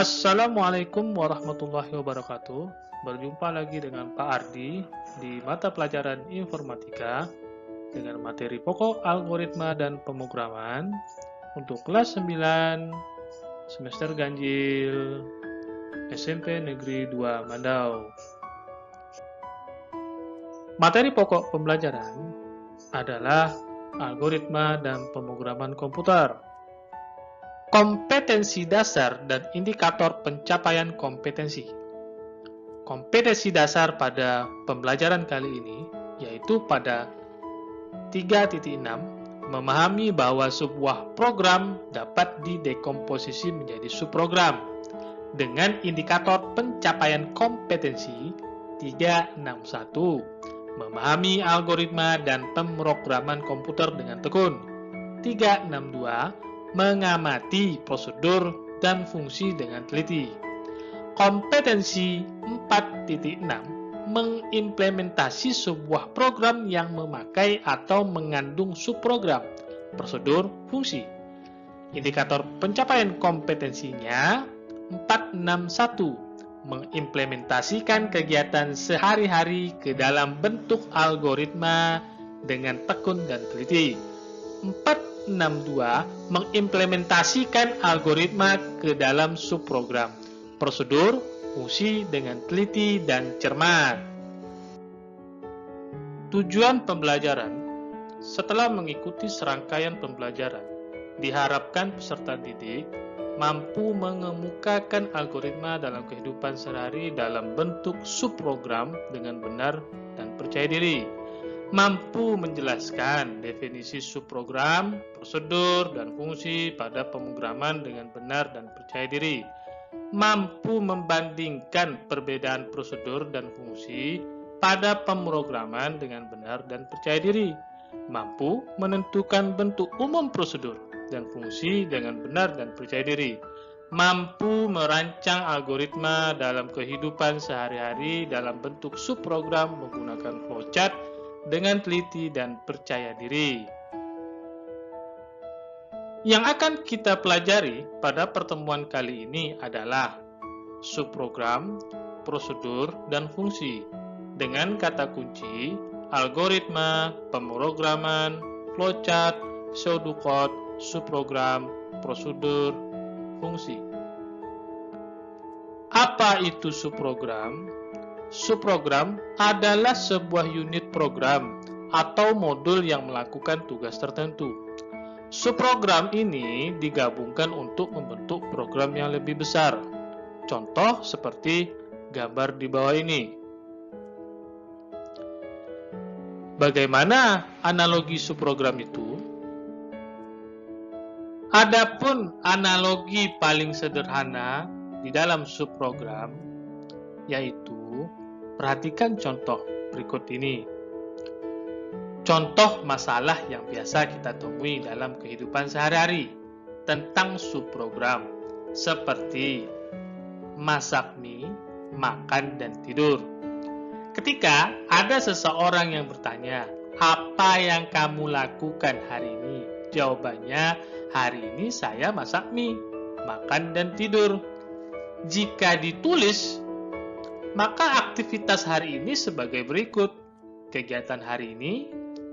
Assalamualaikum warahmatullahi wabarakatuh. Berjumpa lagi dengan Pak Ardi di mata pelajaran informatika dengan materi pokok algoritma dan pemrograman untuk kelas 9 semester ganjil SMP Negeri 2 Mandau. Materi pokok pembelajaran adalah algoritma dan pemrograman komputer. Kompetensi dasar dan indikator pencapaian kompetensi. Kompetensi dasar pada pembelajaran kali ini yaitu pada 3.6 memahami bahwa sebuah program dapat didekomposisi menjadi subprogram dengan indikator pencapaian kompetensi 361 memahami algoritma dan pemrograman komputer dengan tekun 362 mengamati prosedur dan fungsi dengan teliti. Kompetensi 4.6 mengimplementasi sebuah program yang memakai atau mengandung subprogram, prosedur, fungsi. Indikator pencapaian kompetensinya 461 mengimplementasikan kegiatan sehari-hari ke dalam bentuk algoritma dengan tekun dan teliti. 462 mengimplementasikan algoritma ke dalam subprogram, prosedur, fungsi dengan teliti dan cermat. Tujuan pembelajaran: setelah mengikuti serangkaian pembelajaran, diharapkan peserta didik mampu mengemukakan algoritma dalam kehidupan sehari dalam bentuk subprogram dengan benar dan percaya diri. Mampu menjelaskan definisi subprogram, prosedur, dan fungsi pada pemrograman dengan benar dan percaya diri. Mampu membandingkan perbedaan prosedur dan fungsi pada pemrograman dengan benar dan percaya diri. Mampu menentukan bentuk umum prosedur dan fungsi dengan benar dan percaya diri. Mampu merancang algoritma dalam kehidupan sehari-hari dalam bentuk subprogram menggunakan flowchart dengan teliti dan percaya diri. Yang akan kita pelajari pada pertemuan kali ini adalah subprogram, prosedur, dan fungsi dengan kata kunci algoritma, pemrograman, flowchart, pseudocode, subprogram, prosedur, fungsi. Apa itu subprogram? Subprogram adalah sebuah unit program atau modul yang melakukan tugas tertentu. Subprogram ini digabungkan untuk membentuk program yang lebih besar. Contoh seperti gambar di bawah ini. Bagaimana analogi subprogram itu? Adapun analogi paling sederhana di dalam subprogram yaitu perhatikan contoh berikut ini. Contoh masalah yang biasa kita temui dalam kehidupan sehari-hari tentang subprogram seperti masak mie, makan, dan tidur. Ketika ada seseorang yang bertanya, "Apa yang kamu lakukan hari ini?" Jawabannya, "Hari ini saya masak mie, makan, dan tidur." Jika ditulis, maka aktivitas hari ini sebagai berikut. Kegiatan hari ini,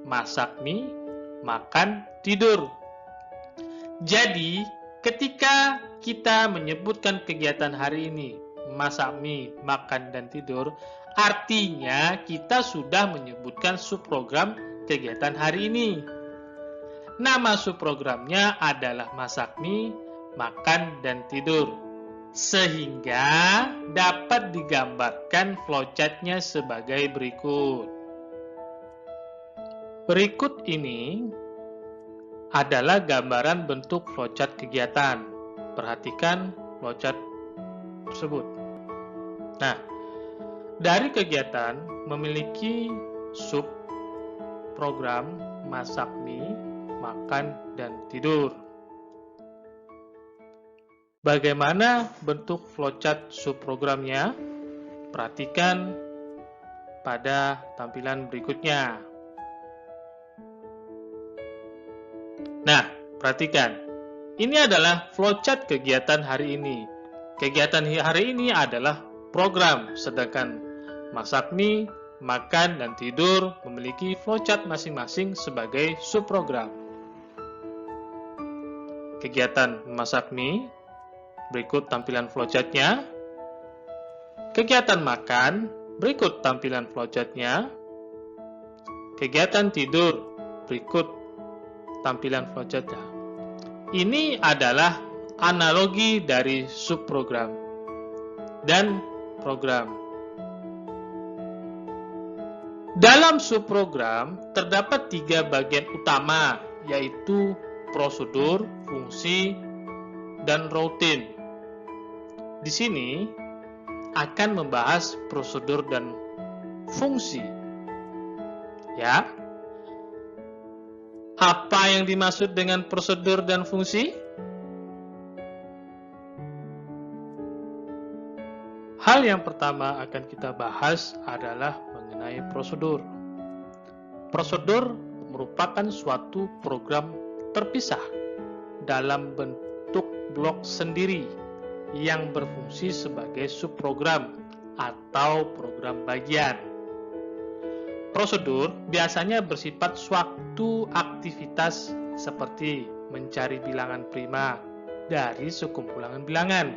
masak mie, makan, tidur. Jadi, ketika kita menyebutkan kegiatan hari ini, masak mie, makan, dan tidur, artinya kita sudah menyebutkan subprogram kegiatan hari ini. Nama subprogramnya adalah masak mie, makan, dan tidur. Sehingga dapat digambarkan flowchartnya sebagai berikut. Berikut ini adalah gambaran bentuk flowchart kegiatan. Perhatikan flowchart tersebut. Nah, dari kegiatan memiliki subprogram masak mie, makan, dan tidur. Bagaimana bentuk flowchart subprogramnya? Perhatikan pada tampilan berikutnya. Nah, perhatikan. Ini adalah flowchart kegiatan hari ini. Kegiatan hari ini adalah program, sedangkan masak mie, makan, dan tidur memiliki flowchart masing-masing sebagai subprogram. Kegiatan memasak mie, berikut tampilan flowchartnya. Kegiatan makan, berikut tampilan flowchartnya. Kegiatan tidur, berikut tampilan flowchartnya. Ini adalah analogi dari subprogram dan program. Dalam subprogram terdapat 3 bagian utama, yaitu prosedur, fungsi, dan rutin. Di sini akan membahas prosedur dan fungsi. Ya. Apa yang dimaksud dengan prosedur dan fungsi? Hal yang pertama akan kita bahas adalah mengenai prosedur. Prosedur merupakan suatu program terpisah dalam bentuk blok sendiri yang berfungsi sebagai subprogram atau program bagian. Prosedur biasanya bersifat suatu aktivitas seperti mencari bilangan prima dari sekumpulan bilangan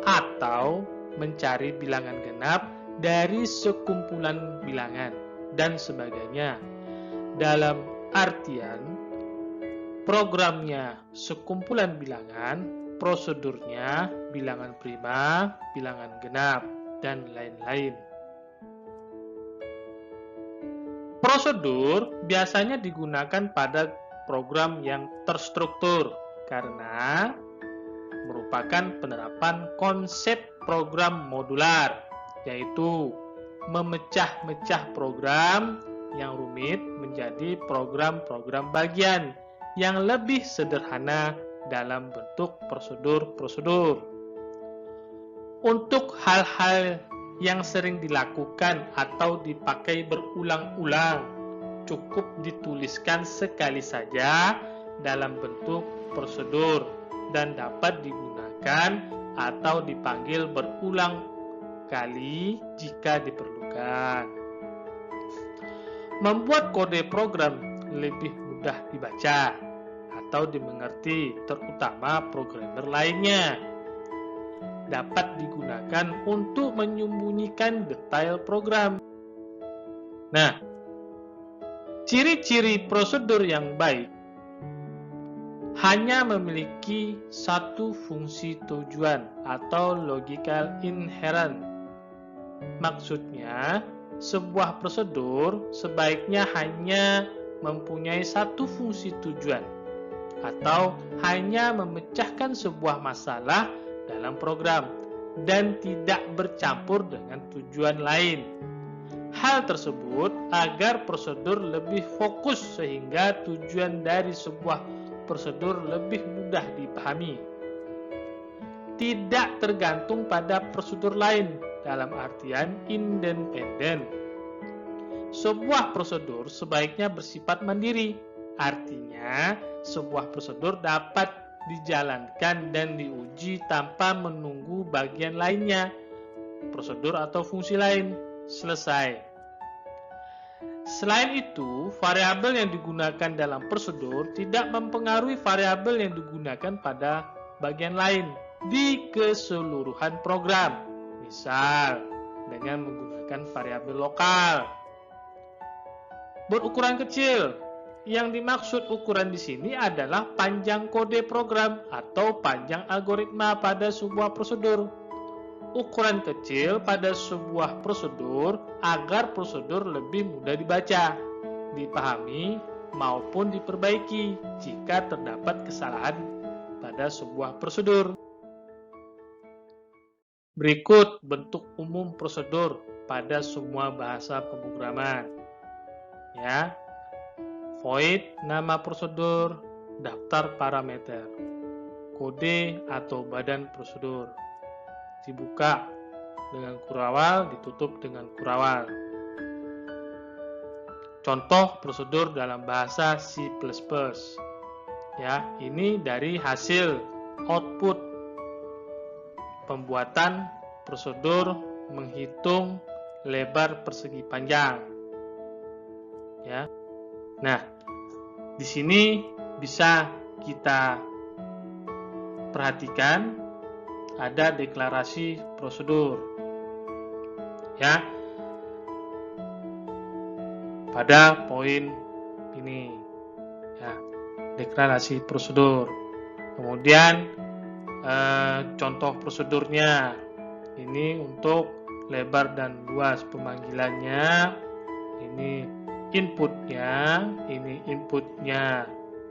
atau mencari bilangan genap dari sekumpulan bilangan dan sebagainya. Dalam artian programnya sekumpulan bilangan, prosedurnya bilangan prima, bilangan genap, dan lain-lain. Prosedur biasanya digunakan pada program yang terstruktur karena merupakan penerapan konsep program modular, yaitu memecah-mecah program yang rumit menjadi program-program bagian yang lebih sederhana dalam bentuk prosedur-prosedur. Untuk hal-hal yang sering dilakukan atau dipakai berulang-ulang, cukup dituliskan sekali saja dalam bentuk prosedur dan dapat digunakan atau dipanggil berulang kali jika diperlukan. Membuat kode program lebih mudah dibaca atau dimengerti, terutama programmer lainnya. Dapat digunakan untuk menyembunyikan detail program. Nah, ciri-ciri prosedur yang baik hanya memiliki satu fungsi tujuan atau logical inherent. Maksudnya, sebuah prosedur sebaiknya hanya mempunyai satu fungsi tujuan atau hanya memecahkan sebuah masalah dalam program dan tidak bercampur dengan tujuan lain. Hal tersebut agar prosedur lebih fokus sehingga tujuan dari sebuah prosedur lebih mudah dipahami. Tidak tergantung pada prosedur lain dalam artian independen. Sebuah prosedur sebaiknya bersifat mandiri, artinya sebuah prosedur dapat dijalankan dan diuji tanpa menunggu bagian lainnya, prosedur atau fungsi lain selesai. Selain itu, variabel yang digunakan dalam prosedur tidak mempengaruhi variabel yang digunakan pada bagian lain di keseluruhan program. Misal, dengan menggunakan variabel lokal. Berukuran kecil. Yang dimaksud ukuran di sini adalah panjang kode program atau panjang algoritma pada sebuah prosedur. Ukuran kecil pada sebuah prosedur agar prosedur lebih mudah dibaca, dipahami, maupun diperbaiki jika terdapat kesalahan pada sebuah prosedur. Berikut bentuk umum prosedur pada semua bahasa pemrograman. Ya. Void nama prosedur, daftar parameter, kode atau badan prosedur. Dibuka dengan kurawal, ditutup dengan kurawal. Contoh prosedur dalam bahasa C++. Ya, ini dari hasil output. pembuatan prosedur menghitung lebar persegi panjang. Ya. Nah, di sini bisa kita perhatikan ada deklarasi prosedur. Ya. Pada poin ini. Ya, deklarasi prosedur. Kemudian contoh prosedurnya. Ini untuk lebar dan luas pemanggilannya, ini inputnya,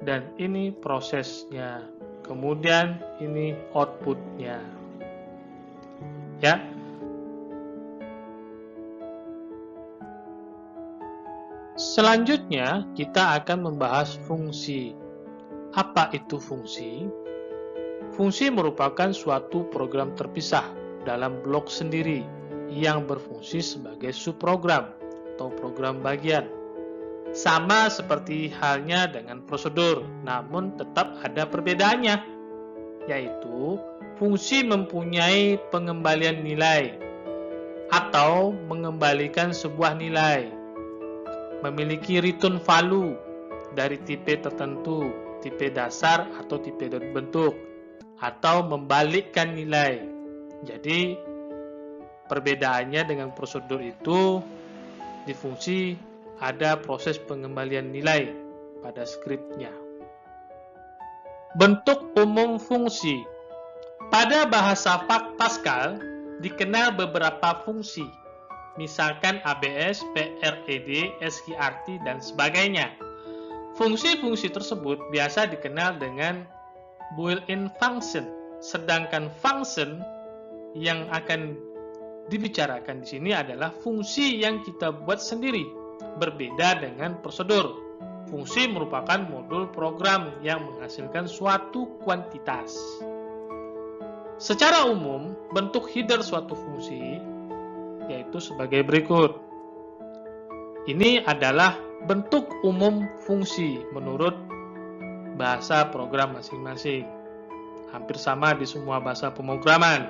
dan ini prosesnya. Kemudian ini outputnya. Ya. Selanjutnya kita akan membahas fungsi. Apa itu fungsi? Fungsi merupakan suatu program terpisah dalam blok sendiri yang berfungsi sebagai subprogram atau program bagian. Sama seperti halnya dengan prosedur, namun tetap ada perbedaannya, yaitu fungsi mempunyai pengembalian nilai atau mengembalikan sebuah nilai, memiliki return value dari tipe tertentu, tipe dasar atau tipe bentuk, atau membalikkan nilai. Jadi perbedaannya dengan prosedur itu, di fungsi ada proses pengembalian nilai pada skripnya. Bentuk umum fungsi. Pada bahasa Pascal dikenal beberapa fungsi, misalkan ABS, PRED, SQRT, dan sebagainya. Fungsi-fungsi tersebut biasa dikenal dengan built-in function, sedangkan function yang akan dibicarakan di sini adalah fungsi yang kita buat sendiri, berbeda dengan prosedur. Fungsi merupakan modul program yang menghasilkan suatu kuantitas. Secara umum, bentuk header suatu fungsi yaitu sebagai berikut. Ini adalah bentuk umum fungsi menurut bahasa program masing-masing. Hampir sama di semua bahasa pemrograman,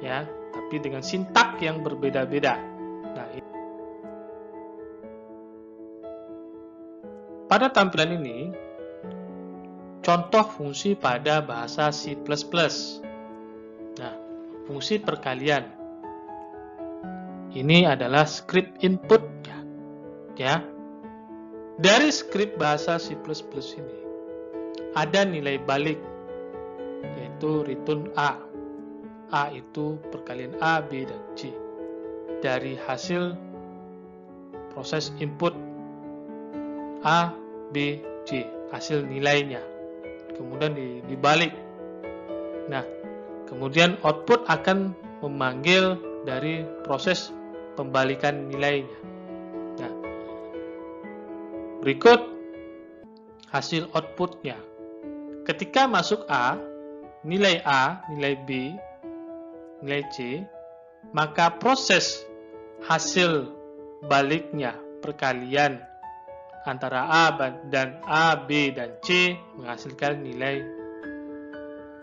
ya, tapi dengan sintak yang berbeda-beda. Nah, pada tampilan ini contoh fungsi pada bahasa C++. Nah, fungsi perkalian. Ini adalah script input, ya. Dari script bahasa C++ ini ada nilai balik, yaitu return A. A itu perkalian A, B, dan C. Dari hasil proses input A, B, C, hasil nilainya. Kemudian dibalik. Nah, kemudian output akan memanggil dari proses pembalikan nilainya. Nah, berikut hasil outputnya. Ketika masuk A, nilai B, nilai C, maka proses hasil baliknya, perkalian antara A dan A, B, dan C menghasilkan nilai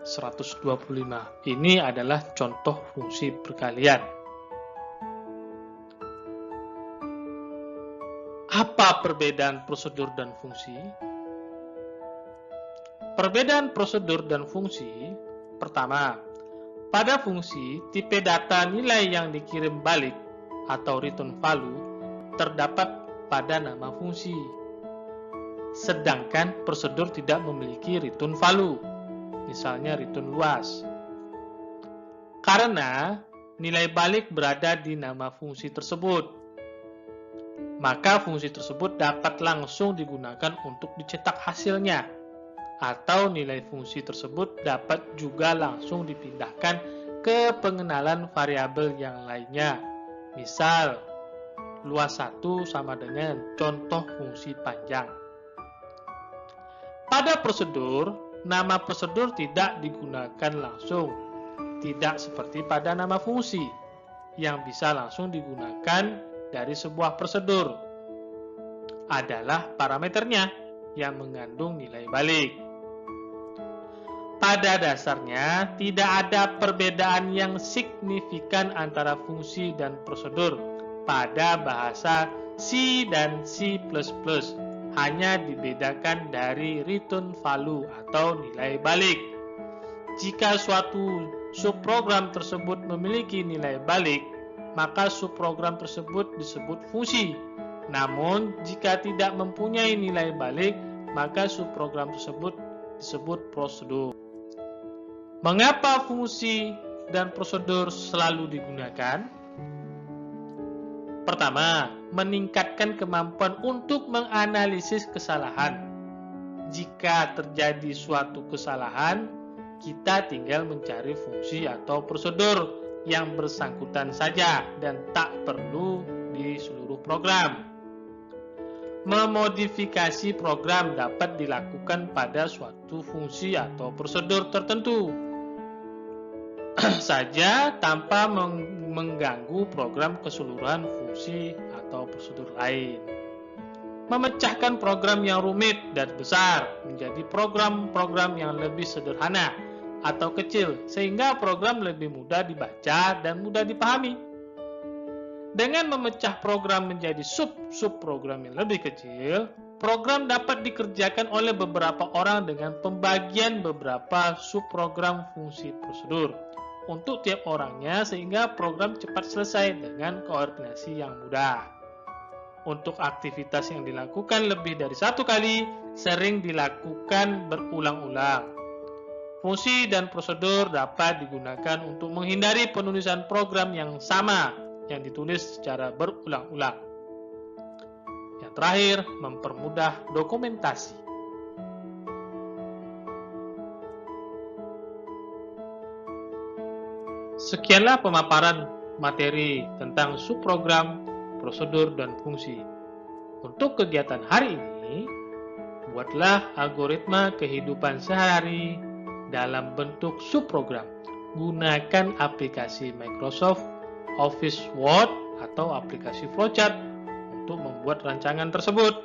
125. Ini adalah contoh fungsi perkalian. Apa perbedaan prosedur dan fungsi? Perbedaan prosedur dan fungsi, pertama, pada fungsi, tipe data nilai yang dikirim balik atau return value terdapat pada nama fungsi. Sedangkan prosedur tidak memiliki return value, misalnya return luas. Karena nilai balik berada di nama fungsi tersebut, maka fungsi tersebut dapat langsung digunakan untuk dicetak hasilnya, atau nilai fungsi tersebut dapat juga langsung dipindahkan ke pengenalan variabel yang lainnya. Misal, luas 1 sama dengan contoh fungsi panjang. Pada prosedur, nama prosedur tidak digunakan langsung, tidak seperti pada nama fungsi yang bisa langsung digunakan dari sebuah prosedur. Adalah parameternya yang mengandung nilai balik. Pada dasarnya, tidak ada perbedaan yang signifikan antara fungsi dan prosedur pada bahasa C dan C++. Hanya dibedakan dari return value atau nilai balik. Jika suatu subprogram tersebut memiliki nilai balik, maka subprogram tersebut disebut fungsi. Namun, jika tidak mempunyai nilai balik, maka subprogram tersebut disebut prosedur. Mengapa fungsi dan prosedur selalu digunakan? Pertama, meningkatkan kemampuan untuk menganalisis kesalahan. Jika terjadi suatu kesalahan, kita tinggal mencari fungsi atau prosedur yang bersangkutan saja dan tak perlu di seluruh program. Memodifikasi program dapat dilakukan pada suatu fungsi atau prosedur tertentu saja tanpa mengganggu program keseluruhan fungsi atau prosedur lain. Memecahkan program yang rumit dan besar menjadi program-program yang lebih sederhana atau kecil sehingga program lebih mudah dibaca dan mudah dipahami. Dengan memecah program menjadi sub-program yang lebih kecil, program dapat dikerjakan oleh beberapa orang dengan pembagian beberapa subprogram fungsi prosedur untuk tiap orangnya sehingga program cepat selesai dengan koordinasi yang mudah. Untuk aktivitas yang dilakukan lebih dari satu kali, sering dilakukan berulang-ulang. Fungsi dan prosedur dapat digunakan untuk menghindari penulisan program yang sama yang ditulis secara berulang-ulang. Yang terakhir, mempermudah dokumentasi. Sekianlah pemaparan materi tentang subprogram, prosedur, dan fungsi. Untuk kegiatan hari ini, buatlah algoritma kehidupan sehari dalam bentuk subprogram. Gunakan aplikasi Microsoft Office Word atau aplikasi flowchart untuk membuat rancangan tersebut.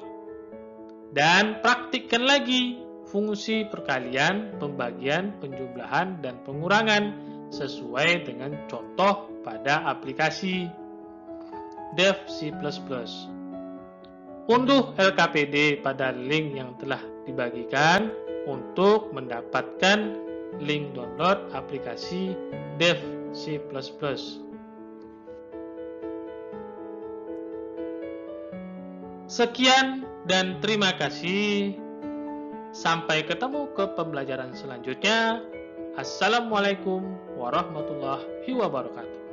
Dan praktikkan lagi fungsi perkalian, pembagian, penjumlahan, dan pengurangan sesuai dengan contoh pada aplikasi Dev C++. Unduh LKPD pada link yang telah dibagikan untuk mendapatkan link download aplikasi Dev C++. Sekian dan terima kasih. Sampai ketemu ke pembelajaran selanjutnya. Assalamualaikum warahmatullahi wabarakatuh.